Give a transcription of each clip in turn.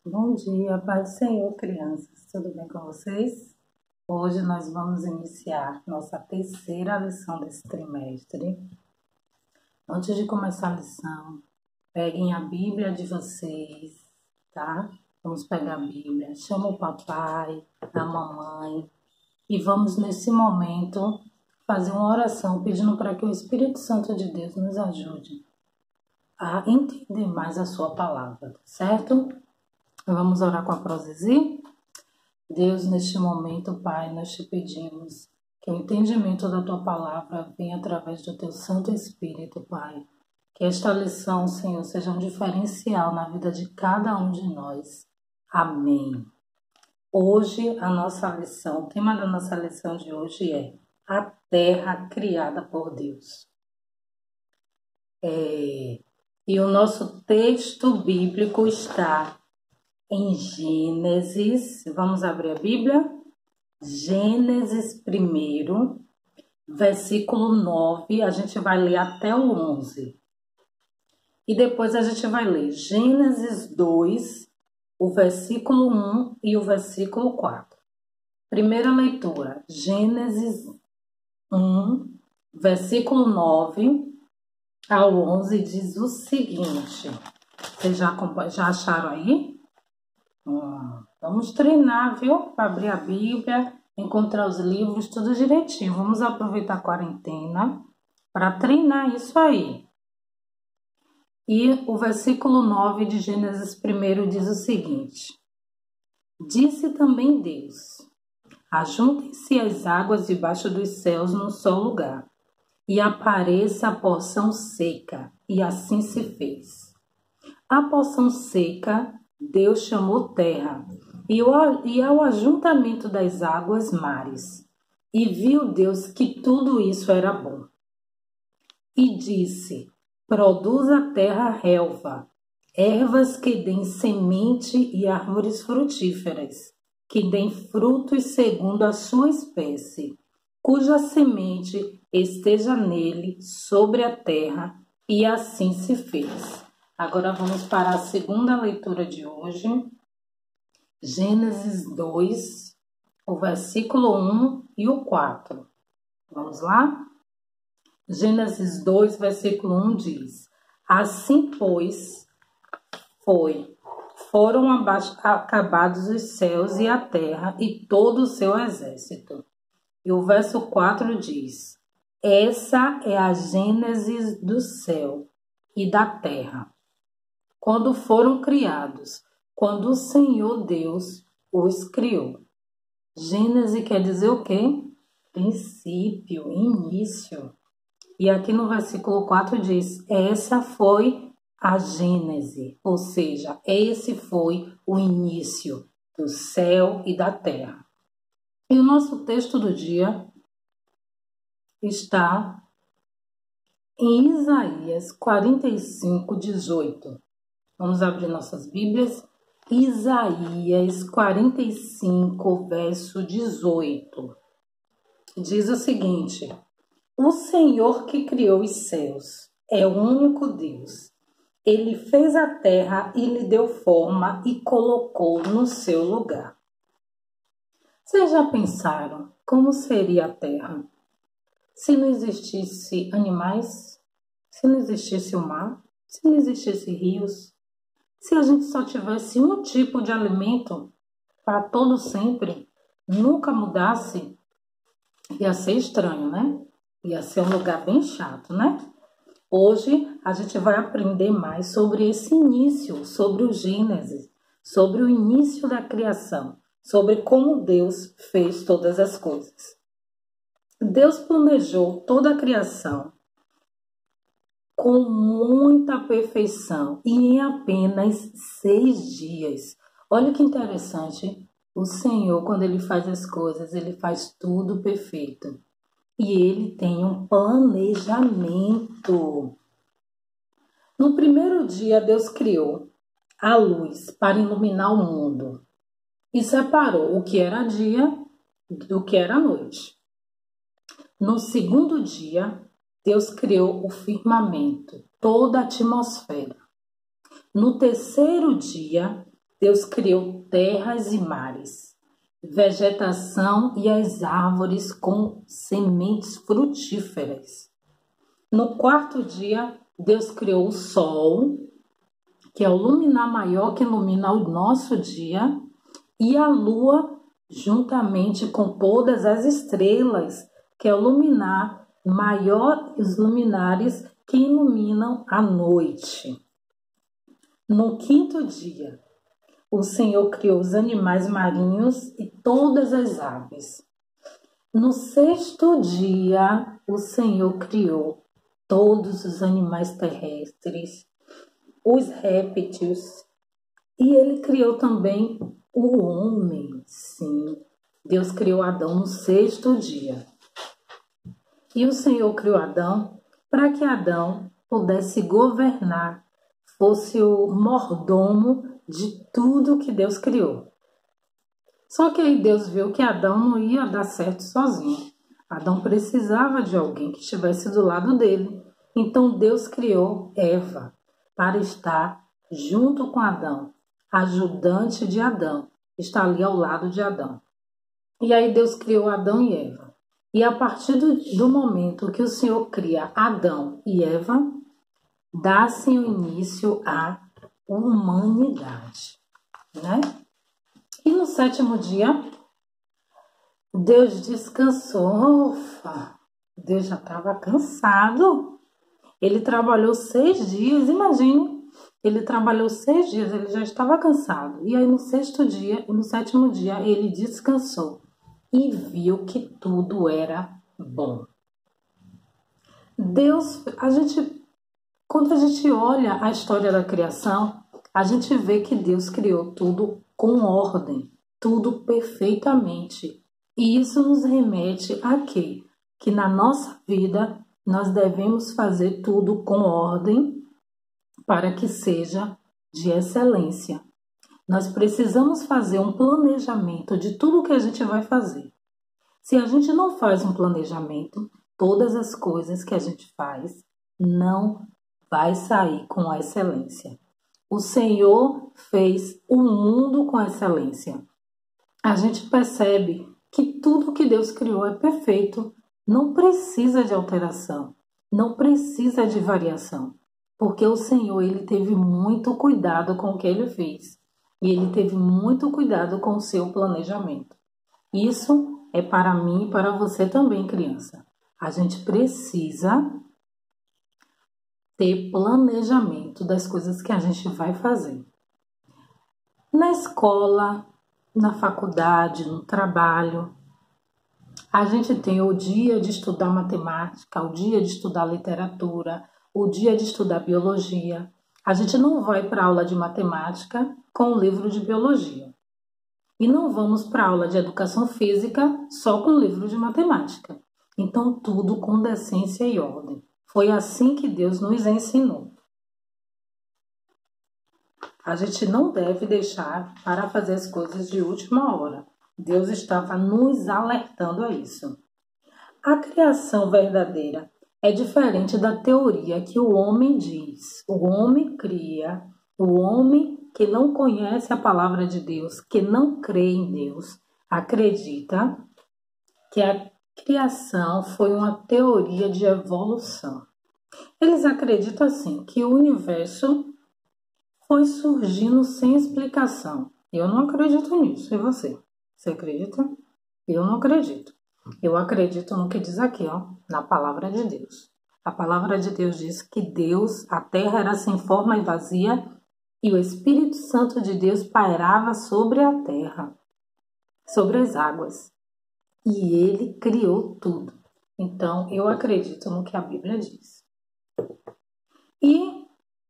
Bom dia, paz do Senhor, crianças. Tudo bem com vocês? Hoje nós vamos iniciar nossa terceira lição desse trimestre. Antes de começar a lição, peguem a Bíblia de vocês, tá? Vamos pegar a Bíblia, chama o papai, a mamãe e vamos nesse momento fazer uma oração pedindo para que o Espírito Santo de Deus nos ajude a entender mais a sua palavra, certo? Vamos orar com a prosesi? Deus, neste momento, Pai, nós te pedimos que o entendimento da Tua palavra venha através do Teu Santo Espírito, Pai. Que esta lição, Senhor, seja um diferencial na vida de cada um de nós. Amém. Hoje, a nossa lição, o tema da nossa lição de hoje é a terra criada por Deus. E o nosso texto bíblico está em Gênesis, vamos abrir a Bíblia? Gênesis 1, versículo 9, a gente vai ler até o 11. E depois a gente vai ler Gênesis 2, o versículo 1 e o versículo 4. Primeira leitura, Gênesis 1, versículo 9 ao 11, diz o seguinte. Vocês já acharam aí? Vamos treinar, viu? Para abrir a Bíblia, encontrar os livros, tudo direitinho. Vamos aproveitar a quarentena para treinar isso aí. E o versículo 9 de Gênesis 1 diz o seguinte. Disse também Deus, ajuntem-se as águas debaixo dos céus num só lugar, e apareça a porção seca, e assim se fez. A porção seca Deus chamou terra, e ao ajuntamento das águas, mares. E viu Deus que tudo isso era bom. E disse, produz a terra relva, ervas que deem semente e árvores frutíferas, que deem frutos segundo a sua espécie, cuja semente esteja nele sobre a terra, e assim se fez. Agora vamos para a segunda leitura de hoje, Gênesis 2, o versículo 1 e o 4. Vamos lá? Gênesis 2, versículo 1 diz, assim, pois, foram acabados os céus e a terra e todo o seu exército. E o verso 4 diz, essa é a gênese do céu e da terra, quando foram criados, quando o Senhor Deus os criou. Gênese quer dizer o quê? Princípio, início. E aqui no versículo 4 diz, essa foi a gênese, ou seja, esse foi o início do céu e da terra. E o nosso texto do dia está em Isaías 45, 18. Vamos abrir nossas Bíblias. Isaías 45, verso 18. Diz o seguinte, o Senhor que criou os céus é o único Deus. Ele fez a terra e lhe deu forma e colocou no seu lugar. Vocês já pensaram como seria a terra se não existisse animais, se não existisse o mar, se não existisse rios? Se a gente só tivesse um tipo de alimento para todo sempre, nunca mudasse, ia ser estranho, né? Ia ser um lugar bem chato, né? Hoje a gente vai aprender mais sobre esse início, sobre o Gênesis, sobre o início da criação, sobre como Deus fez todas as coisas. Deus planejou toda a criação com muita perfeição e em apenas 6 dias. Olha que interessante, o Senhor, quando Ele faz as coisas, Ele faz tudo perfeito. E Ele tem um planejamento. No primeiro dia, Deus criou a luz para iluminar o mundo e separou o que era dia do que era noite. No segundo dia, Deus criou o firmamento, toda a atmosfera. No terceiro dia, Deus criou terras e mares, vegetação e as árvores com sementes frutíferas. No quarto dia, Deus criou o sol, que é o luminar maior que ilumina o nosso dia, e a lua, juntamente com todas as estrelas, que é o luminar maior, os luminares que iluminam a noite. No quinto dia, o Senhor criou os animais marinhos e todas as aves. No sexto dia, o Senhor criou todos os animais terrestres, os répteis, e Ele criou também o homem. Sim, Deus criou Adão no sexto dia. E o Senhor criou Adão para que Adão pudesse governar, fosse o mordomo de tudo que Deus criou. Só que aí Deus viu que Adão não ia dar certo sozinho. Adão precisava de alguém que estivesse do lado dele. Então Deus criou Eva para estar junto com Adão, ajudante de Adão, está ali ao lado de Adão. E aí Deus criou Adão e Eva. E a partir do momento que o Senhor cria Adão e Eva, dá-se o início à humanidade, né? E no sétimo dia, Deus descansou. Ufa, Deus já estava cansado. Ele trabalhou 6 dias, imagine. Ele trabalhou 6 dias, ele já estava cansado. E aí no sétimo dia, ele descansou e viu que tudo era bom. Deus, quando a gente olha a história da criação, a gente vê que Deus criou tudo com ordem, tudo perfeitamente. E isso nos remete a quê? Que na nossa vida nós devemos fazer tudo com ordem para que seja de excelência. Nós precisamos fazer um planejamento de tudo que a gente vai fazer. Se a gente não faz um planejamento, todas as coisas que a gente faz não vai sair com excelência. O Senhor fez o mundo com excelência. A gente percebe que tudo que Deus criou é perfeito, não precisa de alteração, não precisa de variação, porque o Senhor ele teve muito cuidado com o que ele fez. E ele teve muito cuidado com o seu planejamento. Isso é para mim e para você também, criança. A gente precisa ter planejamento das coisas que a gente vai fazer. Na escola, na faculdade, no trabalho, a gente tem o dia de estudar matemática, o dia de estudar literatura, o dia de estudar biologia. A gente não vai para a aula de matemática com o livro de biologia. E não vamos para a aula de educação física só com o livro de matemática. Então, tudo com decência e ordem. Foi assim que Deus nos ensinou. A gente não deve deixar para fazer as coisas de última hora. Deus estava nos alertando a isso. A criação verdadeira é diferente da teoria que o homem diz. O homem cria, o homem que não conhece a palavra de Deus, que não crê em Deus, acredita que a criação foi uma teoria de evolução. Eles acreditam assim, que o universo foi surgindo sem explicação. Eu não acredito nisso, e você? Você acredita? Eu não acredito. Eu acredito no que diz aqui, ó, na palavra de Deus. A palavra de Deus diz que a terra era sem forma e vazia, e o Espírito Santo de Deus pairava sobre a terra, sobre as águas. E ele criou tudo. Então, eu acredito no que a Bíblia diz. E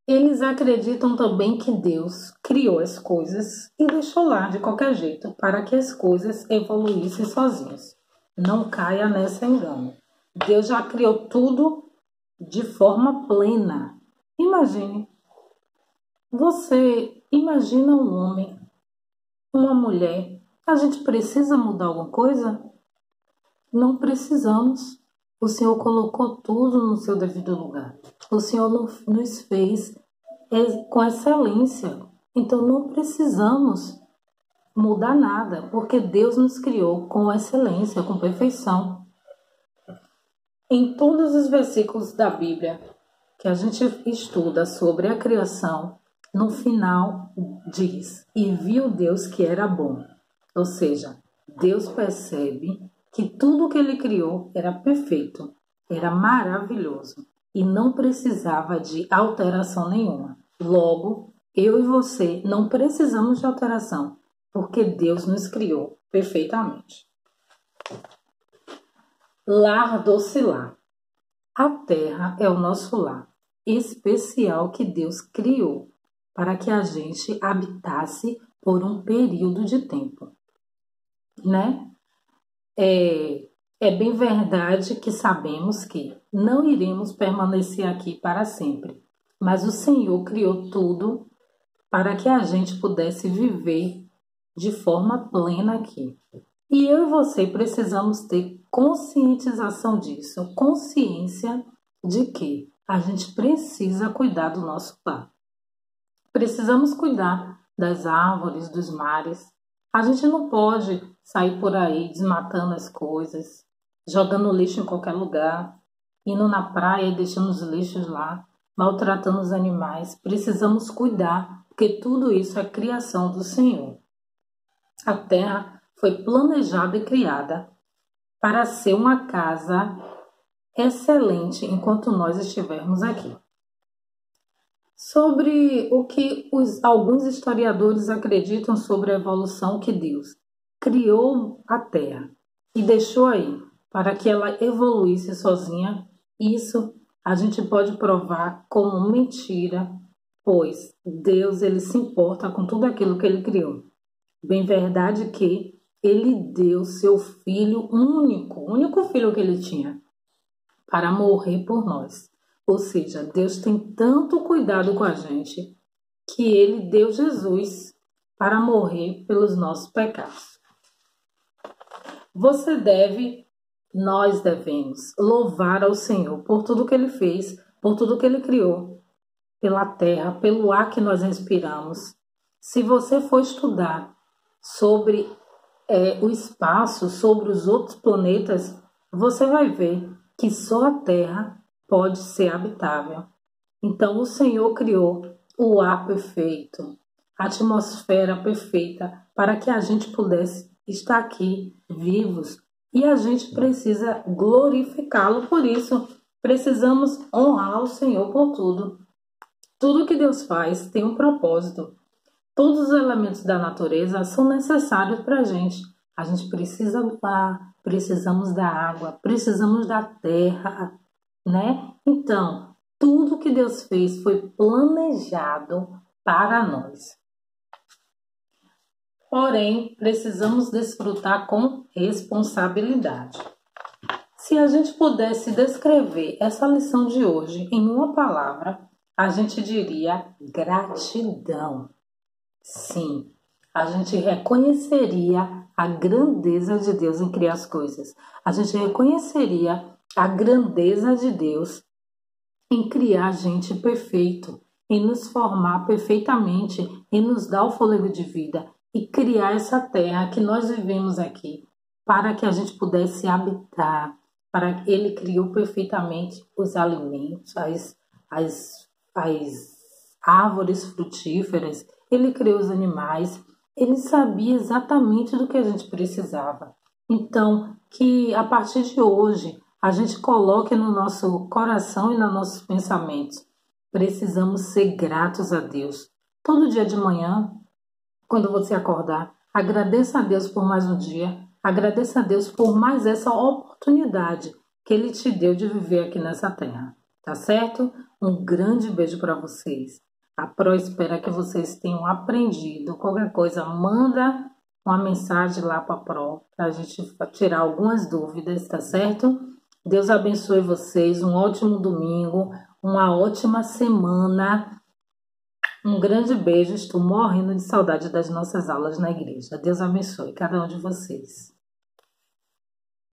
eles acreditam também que Deus criou as coisas e deixou lá de qualquer jeito para que as coisas evoluíssem sozinhas. Não caia nessa engano. Deus já criou tudo de forma plena. Imagine. Você imagina um homem, uma mulher. A gente precisa mudar alguma coisa? Não precisamos. O Senhor colocou tudo no seu devido lugar. O Senhor nos fez com excelência. Então não precisamos mudar nada, porque Deus nos criou com excelência, com perfeição. Em todos os versículos da Bíblia que a gente estuda sobre a criação, no final diz: e viu Deus que era bom. Ou seja, Deus percebe que tudo que ele criou era perfeito, era maravilhoso e não precisava de alteração nenhuma. Logo, eu e você não precisamos de alteração, porque Deus nos criou perfeitamente. Lar docilar. A terra é o nosso lar especial que Deus criou para que a gente habitasse por um período de tempo, né? É bem verdade que sabemos que não iremos permanecer aqui para sempre, mas o Senhor criou tudo para que a gente pudesse viver de forma plena aqui. E eu e você precisamos ter conscientização disso, consciência de que a gente precisa cuidar do nosso lar. Precisamos cuidar das árvores, dos mares. A gente não pode sair por aí desmatando as coisas, jogando lixo em qualquer lugar, indo na praia e deixando os lixos lá, maltratando os animais. Precisamos cuidar, porque tudo isso é criação do Senhor. A terra foi planejada e criada para ser uma casa excelente enquanto nós estivermos aqui. Sobre o que alguns historiadores acreditam sobre a evolução, que Deus criou a terra e deixou aí para que ela evoluísse sozinha, isso a gente pode provar como mentira, pois Deus ele se importa com tudo aquilo que ele criou. Bem verdade que ele deu seu filho único, o único filho que ele tinha, para morrer por nós. Ou seja, Deus tem tanto cuidado com a gente que ele deu Jesus para morrer pelos nossos pecados. Nós devemos louvar ao Senhor por tudo que ele fez, por tudo que ele criou, pela terra, pelo ar que nós respiramos. Se você for estudar sobre o espaço, sobre os outros planetas, você vai ver que só a Terra pode ser habitável. Então o Senhor criou o ar perfeito, a atmosfera perfeita, para que a gente pudesse estar aqui vivos. E a gente precisa glorificá-lo por isso. Precisamos honrar o Senhor por tudo. Tudo que Deus faz tem um propósito. Todos os elementos da natureza são necessários para a gente. A gente precisa do ar, precisamos da água, precisamos da terra, né? Então, tudo que Deus fez foi planejado para nós. Porém, precisamos desfrutar com responsabilidade. Se a gente pudesse descrever essa lição de hoje em uma palavra, a gente diria gratidão. Sim, a gente reconheceria a grandeza de Deus em criar as coisas. A gente reconheceria a grandeza de Deus em criar gente perfeito, em nos formar perfeitamente, em nos dar o fôlego de vida e criar essa terra que nós vivemos aqui, para que a gente pudesse habitar, para que Ele criou perfeitamente os alimentos, as árvores frutíferas. Ele criou os animais, ele sabia exatamente do que a gente precisava. Então, que a partir de hoje, a gente coloque no nosso coração e nos nossos pensamentos. Precisamos ser gratos a Deus. Todo dia de manhã, quando você acordar, agradeça a Deus por mais um dia, agradeça a Deus por mais essa oportunidade que Ele te deu de viver aqui nessa terra. Tá certo? Um grande beijo para vocês. A Pro espera que vocês tenham aprendido. Qualquer coisa, manda uma mensagem lá para a Pro, para a gente tirar algumas dúvidas, tá certo? Deus abençoe vocês, um ótimo domingo, uma ótima semana. Um grande beijo, estou morrendo de saudade das nossas aulas na igreja. Deus abençoe cada um de vocês.